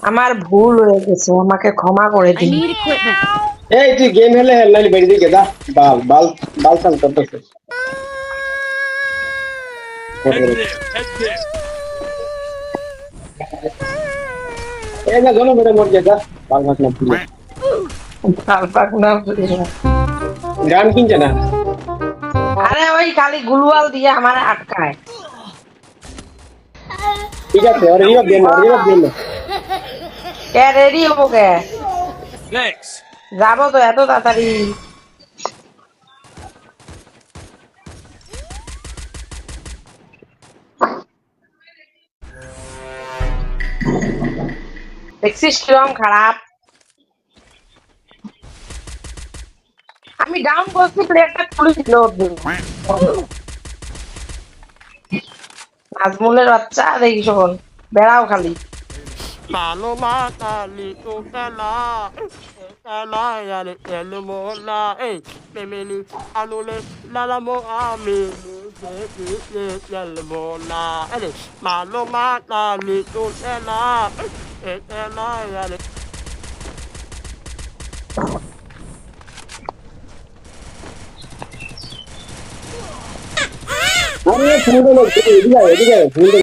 আমার ভুল হয়ে গেছে, আমাকে ক্ষমা করে I দিন। need equipment. এই তুই গেম খেলে হেডলাইন বেরিয়ে দিকে যা বাল বাল বাল চাল করতেছে এই না জন্য মেরে মর যা বাল ভাত না ভুলে কালপাক না। গান কিনছে না আরে ওই খালি গুলওয়াল দিয়ে আমার আটকায়। ঠিক আছে আর রিভাইভ দেন না রিভাইভ দেন না কে রেডি হবো কে? Thanks. যাবো তো এত তাড়াতাড়ি? দেখছিস কিরম খারাপ? আমি ডাউন করছি, প্লেয়ারটা খুলে দিল। নাজমুলের বাচ্চা দেখি শোন, বেড়াও খালি। Malo mata lito kala, kala yale yale mo na eh, memeli alule lala mo ami, yale mo na eh, malo mata lito kala, kala yale. আরে ফুল দে এদিকে এদিকে ফুল